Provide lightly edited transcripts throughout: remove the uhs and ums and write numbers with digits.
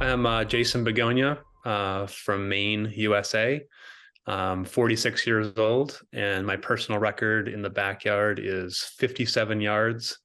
I'm Jason Bigonia from Maine, USA. I'm 46 years old, and my personal record in the backyard is 57 yards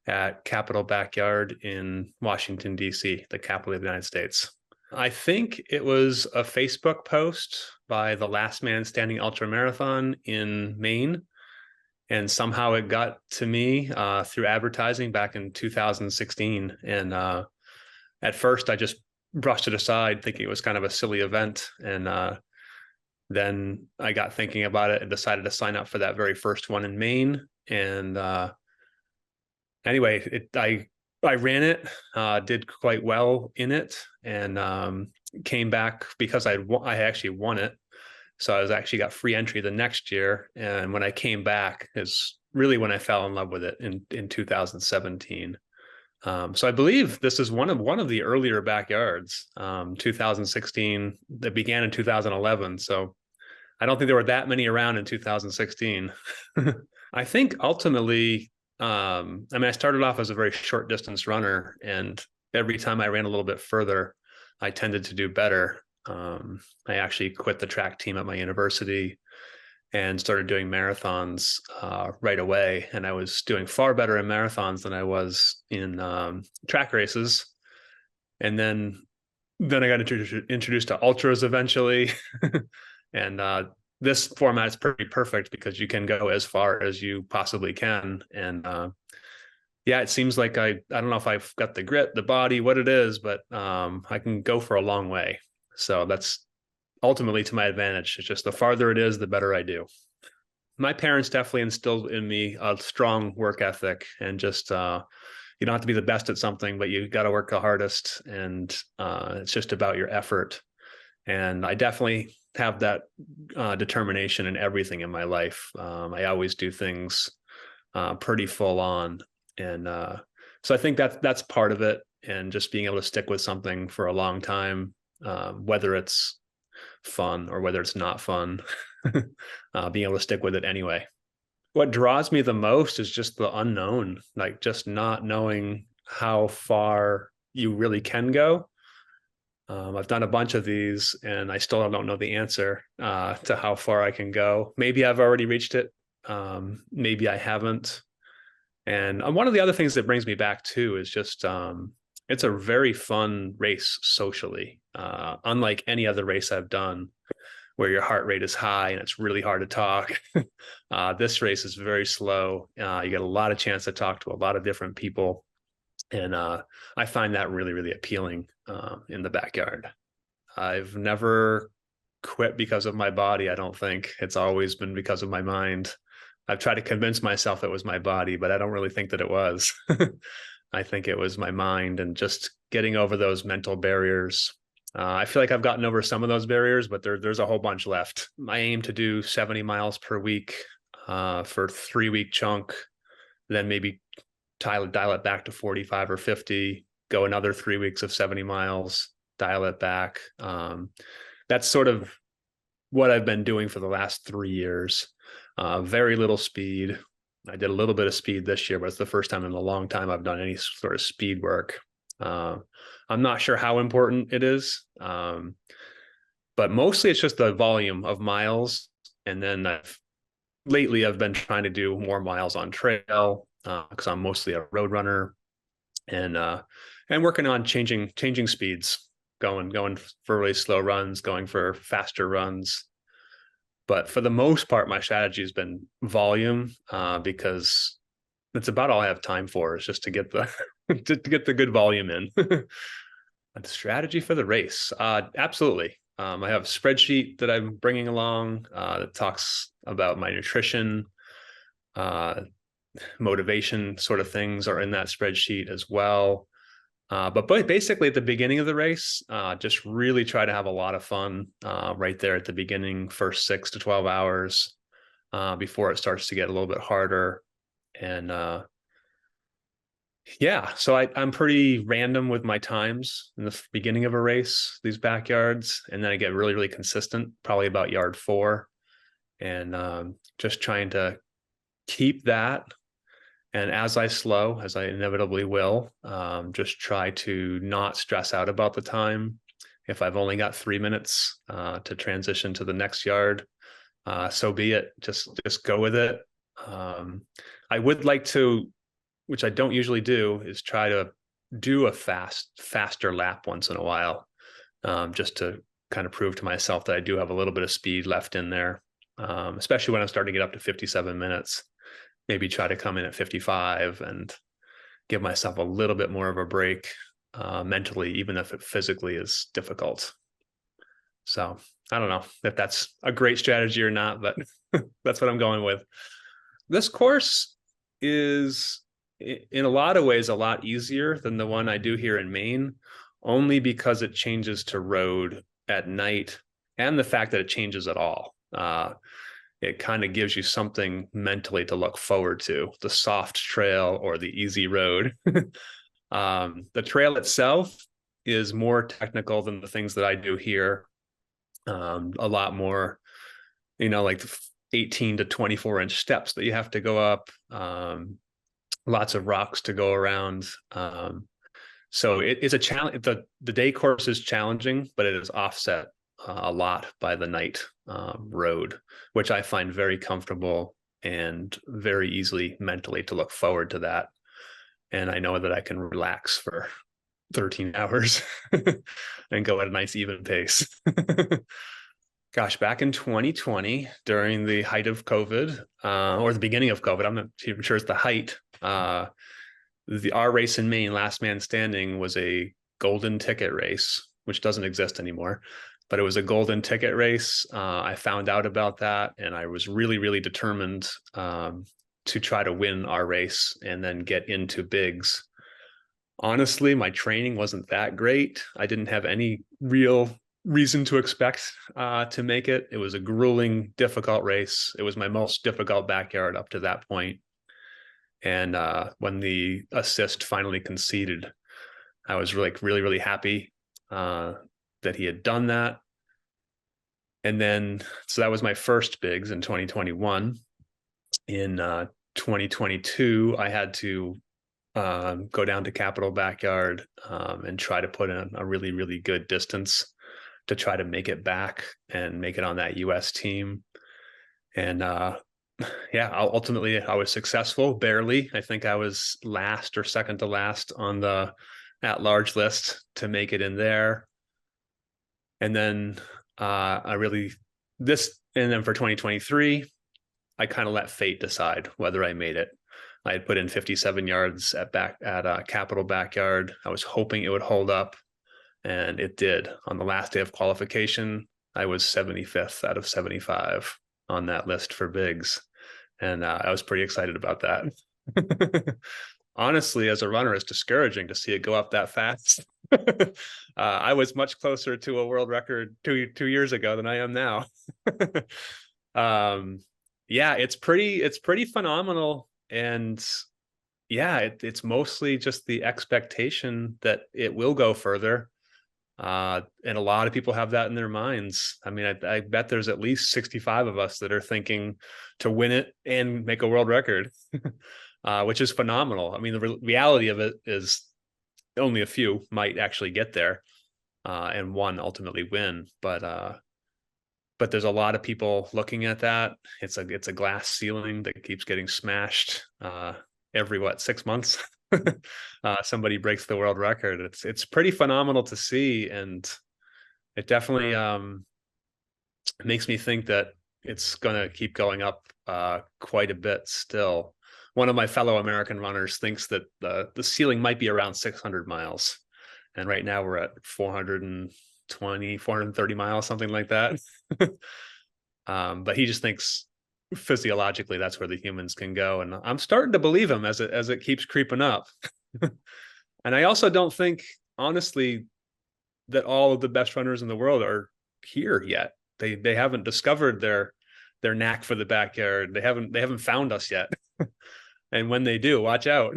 at Capitol Backyard in Washington, D.C., the capital of the United States. I think it was a Facebook post by the Last Man Standing Ultra Marathon in Maine, and somehow it got to me through advertising back in 2016. And at first, I just brushed it aside, thinking it was kind of a silly event. And then I got thinking about it and decided to sign up for that very first one in Maine. And anyway, I ran it, did quite well in it, and came back because I actually won it. So I was actually got free entry the next year. And when I came back is really when I fell in love with it in 2017. So I believe this is one of the earlier backyards, 2016, that began in 2011. So I don't think there were that many around in 2016. I think ultimately, I started off as a very short distance runner, and every time I ran a little bit further, I tended to do better. I actually quit the track team at my university and started doing marathons right away. And I was doing far better in marathons than I was in track races. And then I got introduced to ultras eventually. And this format is pretty perfect because you can go as far as you possibly can. And yeah, it seems like I don't know if I've got the grit, the body, what it is, but I can go for a long way. So that's ultimately to my advantage. It's just the farther it is, the better I do. My parents definitely instilled in me a strong work ethic, and just you don't have to be the best at something, but you got to work the hardest, and it's just about your effort. And I definitely have that determination in everything in my life. I always do things pretty full on, and so I think that's part of it. And just being able to stick with something for a long time, whether it's fun or whether it's not fun, being able to stick with it anyway. What draws me the most is just the unknown, like just not knowing how far you really can go. I've done a bunch of these and I still don't know the answer to how far I can go. Maybe I've already reached it. Maybe I haven't. And one of the other things that brings me back too is just it's a very fun race socially, unlike any other race I've done where your heart rate is high and it's really hard to talk. This race is very slow. You get a lot of chance to talk to a lot of different people. And I find that really, really appealing in the backyard. I've never quit because of my body, I don't think. It's always been because of my mind. I've tried to convince myself it was my body, but I don't really think that it was. I think it was my mind and just getting over those mental barriers. I feel like I've gotten over some of those barriers, but there's a whole bunch left. I aim to do 70 miles per week for 3-week chunk, then maybe dial it back to 45 or 50, go another 3 weeks of 70 miles, dial it back. That's sort of what I've been doing for the last 3 years. Very little speed. I did a little bit of speed this year, but it's the first time in a long time I've done any sort of speed work. I'm not sure how important it is, but mostly it's just the volume of miles. And then lately I've been trying to do more miles on trail because I'm mostly a road runner, and working on changing speeds, going for really slow runs, going for faster runs. But for the most part, my strategy has been volume because that's about all I have time for, is just to get the to get the good volume in. The strategy for the race, absolutely. I have a spreadsheet that I'm bringing along that talks about my nutrition, motivation sort of things are in that spreadsheet as well. But basically at the beginning of the race, just really try to have a lot of fun right there at the beginning, first 6 to 12 hours before it starts to get a little bit harder. And yeah, so I'm pretty random with my times in the beginning of a race, these backyards, and then I get really, really consistent, probably about yard 4, and just trying to keep that And as I slow, as I inevitably will, just try to not stress out about the time. If I've only got 3 minutes to transition to the next yard, so be it. Just go with it. I would like to, which I don't usually do, is try to do a faster lap once in a while, just to kind of prove to myself that I do have a little bit of speed left in there, especially when I'm starting to get up to 57 minutes. Maybe try to come in at 55 and give myself a little bit more of a break mentally, even if it physically is difficult. So I don't know if that's a great strategy or not, but that's what I'm going with. This course is in a lot of ways a lot easier than the one I do here in Maine, only because it changes to road at night and the fact that it changes at all. It kind of gives you something mentally to look forward to, the soft trail or the easy road. The trail itself is more technical than the things that I do here. A lot more, like 18 to 24-inch steps that you have to go up, lots of rocks to go around. So it is a challenge. The day course is challenging, but it is offset a lot by the night road, which I find very comfortable and very easily mentally to look forward to that. And I know that I can relax for 13 hours and go at a nice even pace. Gosh, back in 2020, during the height of COVID, or the beginning of COVID, I'm not even sure it's the height, our race in Maine, Last Man Standing, was a golden ticket race, which doesn't exist anymore, but it was a golden ticket race. I found out about that, and I was really, really determined to try to win our race and then get into bigs. Honestly, my training wasn't that great. I didn't have any real reason to expect to make it. It was a grueling, difficult race. It was my most difficult backyard up to that point. And when the assist finally conceded, I was really, really happy that he had done that. And then, so that was my first bigs in 2021. In 2022, I had to go down to Capital Backyard and try to put in a really, really good distance to try to make it back and make it on that US team. And ultimately I was successful, barely. I think I was last or second to last on the at-large list to make it in there. And then and then for 2023, I kind of let fate decide whether I made it. I had put in 57 yards at Capital Backyard. I was hoping it would hold up, and it did. On the last day of qualification, I was 75th out of 75 on that list for bigs. And I was pretty excited about that. Honestly, as a runner, it's discouraging to see it go up that fast. I was much closer to a world record two years ago than I am now. It's pretty phenomenal. And it's mostly just the expectation that it will go further. And a lot of people have that in their minds. I mean, I bet there's at least 65 of us that are thinking to win it and make a world record, which is phenomenal. I mean, the reality of it is only a few might actually get there and one ultimately win. But there's a lot of people looking at that. It's a glass ceiling that keeps getting smashed every 6 months. Somebody breaks the world record. It's pretty phenomenal to see, and it definitely makes me think that it's going to keep going up quite a bit still. One of my fellow American runners thinks that the ceiling might be around 600 miles, and right now we're at 430 miles, something like that. But he just thinks physiologically that's where the humans can go, and I'm starting to believe him as it keeps creeping up. And I also don't think, honestly, that all of the best runners in the world are here yet. They haven't discovered their knack for the backyard. They haven't found us yet. And when they do, watch out.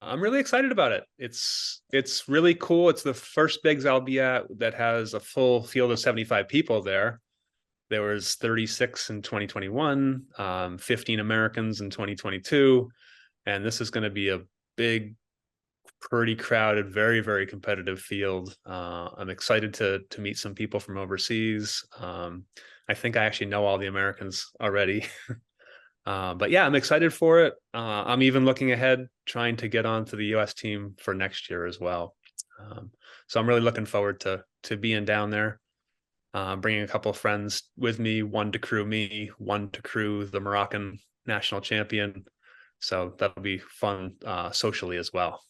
I'm really excited about it. It's really cool. It's the first bigs I'll be at that has a full field of 75 people there. There was 36 in 2021, 15 Americans in 2022, and this is going to be a big, pretty crowded, very, very competitive field. I'm excited to meet some people from overseas. I think I actually know all the Americans already. But yeah, I'm excited for it. I'm even looking ahead, trying to get onto the US team for next year as well. So I'm really looking forward to being down there, bringing a couple of friends with me, one to crew me, one to crew the Moroccan national champion. So that'll be fun socially as well.